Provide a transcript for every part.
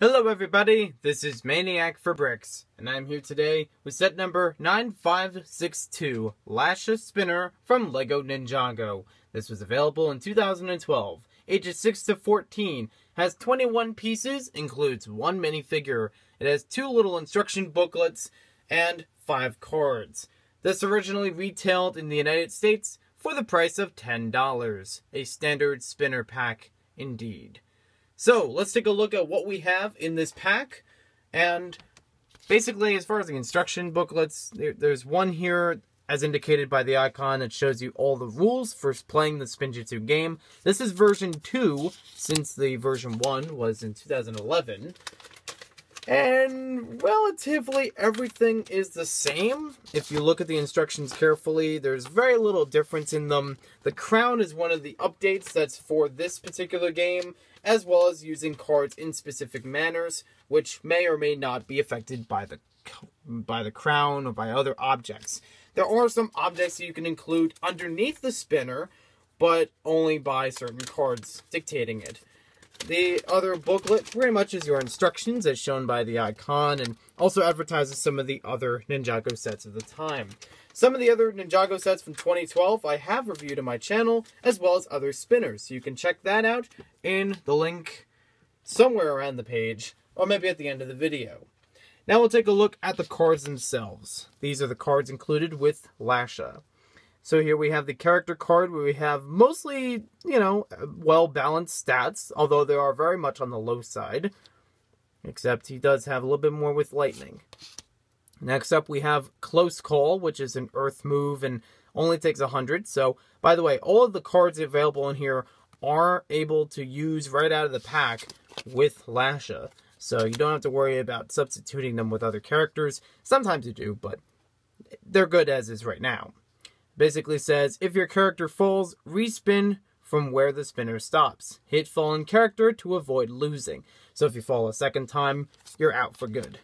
Hello everybody, this is Maniac for Bricks, and I'm here today with set number 9562, Lasha Spinner from LEGO Ninjago. This was available in 2012, ages 6 to 14, has 21 pieces, includes one minifigure, it has 2 little instruction booklets, and 5 cards. This originally retailed in the United States for the price of $10, a standard spinner pack indeed. So, let's take a look at what we have in this pack, and basically, as far as the instruction booklets, there's one here, as indicated by the icon, that shows you all the rules for playing the Spinjitzu game. This is version 2, since the version 1 was in 2011, and relatively everything is the same. If you look at the instructions carefully, there's very little difference in them. The crown is one of the updates that's for this particular game, as well as using cards in specific manners, which may or may not be affected by the crown or by other objects. There are some objects that you can include underneath the spinner, but only by certain cards dictating it. The other booklet pretty much is your instructions as shown by the icon, and also advertises some of the other Ninjago sets of the time. Some of the other Ninjago sets from 2012 I have reviewed on my channel, as well as other spinners, so you can check that out in the link somewhere around the page, or maybe at the end of the video. Now we'll take a look at the cards themselves. These are the cards included with Lasha. So here we have the character card, where we have mostly, well-balanced stats, although they are very much on the low side. Except he does have a little bit more with lightning. Next up we have Close Call, which is an earth move and only takes 100. So, by the way, all of the cards available in here are able to use right out of the pack with Lasha. So you don't have to worry about substituting them with other characters. Sometimes you do, but they're good as is right now. Basically says, if your character falls, respin from where the spinner stops. Hit fallen character to avoid losing. So if you fall a second time, you're out for good.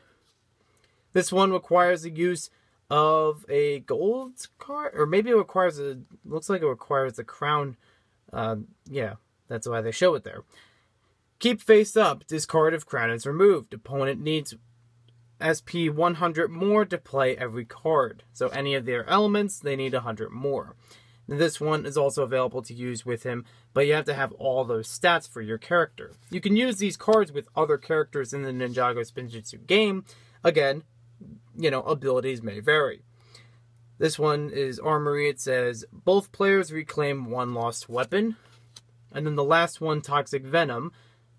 This one requires the use of a gold card, or maybe it requires looks like it requires the crown. Yeah, that's why they show it there. Keep face up, discard if crown is removed. Opponent needs SP 100 more to play every card. So any of their elements, they need 100 more. Now, this one is also available to use with him, but you have to have all those stats for your character. You can use these cards with other characters in the Ninjago Spinjitzu game. Again, abilities may vary. This one is Armory. It says, both players reclaim one lost weapon. And then the last one, Toxic Venom,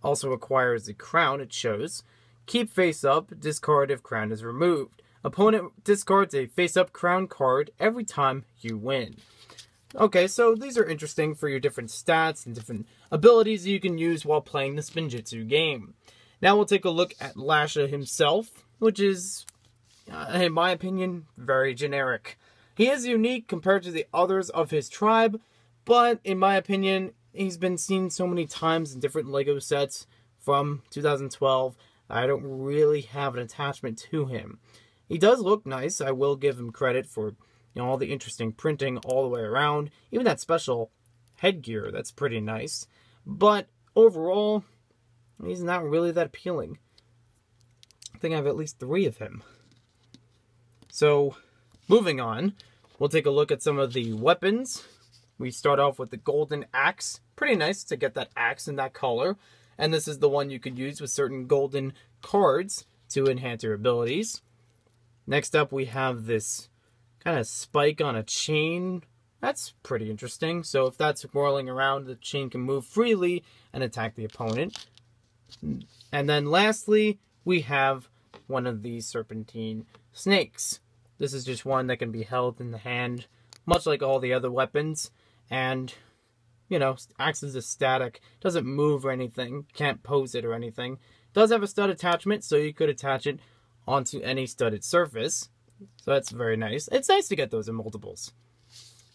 also requires the crown, it shows. Keep face up, discard if crown is removed. Opponent discards a face up crown card every time you win. Okay, so these are interesting for your different stats and different abilities you can use while playing the Spinjitzu game. Now we'll take a look at Lasha himself, which is, in my opinion, very generic. He is unique compared to the others of his tribe, but in my opinion, he's been seen so many times in different LEGO sets from 2012. I don't really have an attachment to him. He does look nice. I will give him credit for all the interesting printing all the way around. Even that special headgear, that's pretty nice. But overall, he's not really that appealing. I think I have at least 3 of him. So, moving on, we'll take a look at some of the weapons. We start off with the golden axe. Pretty nice to get that axe in that color. And this is the one you could use with certain golden cards to enhance your abilities. Next up, we have this kind of spike on a chain. That's pretty interesting. So if that's whirling around, the chain can move freely and attack the opponent. And then lastly, we have one of these serpentine snakes. This is just one that can be held in the hand, much like all the other weapons. And acts as a static, doesn't move or anything, can't pose it or anything. Does have a stud attachment, so you could attach it onto any studded surface. So that's very nice. It's nice to get those in multiples.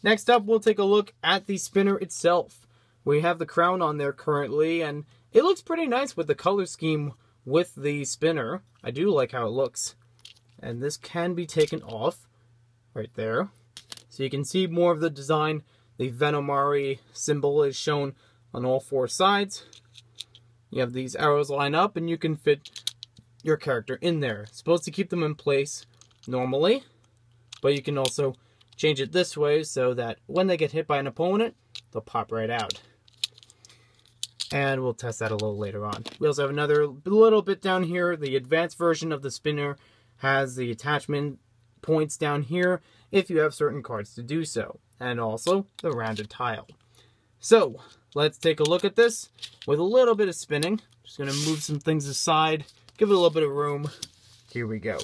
Next up, we'll take a look at the spinner itself. We have the crown on there currently, and it looks pretty nice with the color scheme with the spinner. I do like how it looks. And this can be taken off right there. So you can see more of the design. The Venomari symbol is shown on all 4 sides. You have these arrows line up and you can fit your character in there. It's supposed to keep them in place normally, but you can also change it this way so that when they get hit by an opponent, they'll pop right out. And we'll test that a little later on. We also have another little bit down here. The advanced version of the spinner has the attachment points down here if you have certain cards to do so. And also the rounded tile. So, let's take a look at this with a little bit of spinning. Just going to move some things aside, give it a little bit of room. Here we go.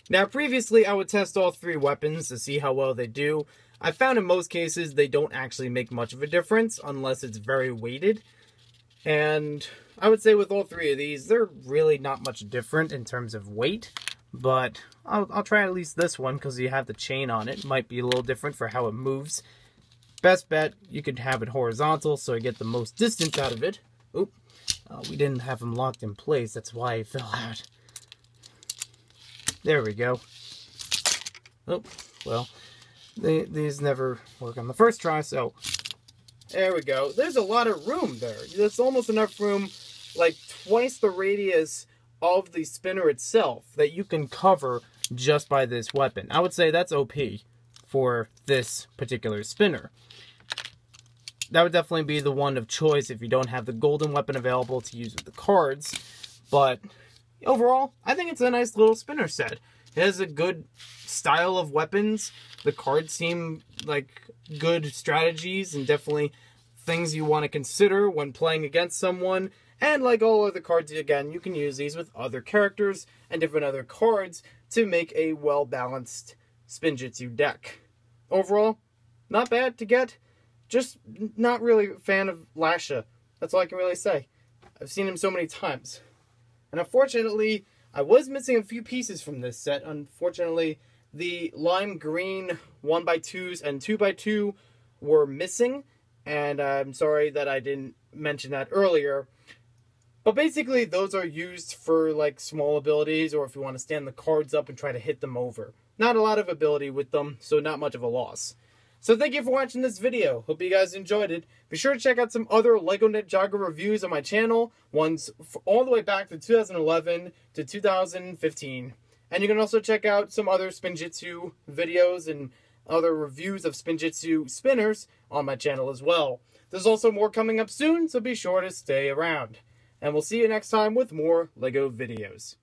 Now, previously, I would test all 3 weapons to see how well they do. I found in most cases they don't actually make much of a difference unless it's very weighted. And I would say with all 3 of these, they're really not much different in terms of weight. But I'll try at least this one because you have the chain on it. It might be a little different for how it moves. Best bet, you could have it horizontal so I get the most distance out of it. Oop, we didn't have them locked in place. That's why it fell out. There we go. Oh, well, these never work on the first try, so there we go. There's a lot of room there. There's almost enough room, like twice the radius of the spinner itself that you can cover just by this weapon. I would say that's OP for this particular spinner. That would definitely be the one of choice if you don't have the golden weapon available to use with the cards. But overall, I think it's a nice little spinner set. It has a good style of weapons. The cards seem like good strategies and definitely things you want to consider when playing against someone. And like all other cards, again, you can use these with other characters and different other cards to make a well-balanced Spinjitzu deck. Overall, not bad to get. Just not really a fan of Lasha. That's all I can really say. I've seen him so many times. And unfortunately, I was missing a few pieces from this set. Unfortunately, the lime green 1x2s and 2x2 were missing. And I'm sorry that I didn't mention that earlier. But basically, those are used for like small abilities or if you want to stand the cards up and try to hit them over. Not a lot of ability with them, so not much of a loss. So thank you for watching this video. Hope you guys enjoyed it. Be sure to check out some other LEGO Ninjago reviews on my channel. Ones all the way back to 2011 to 2015. And you can also check out some other Spinjitzu videos and other reviews of Spinjitzu spinners on my channel as well. There's also more coming up soon, so be sure to stay around. And we'll see you next time with more LEGO videos.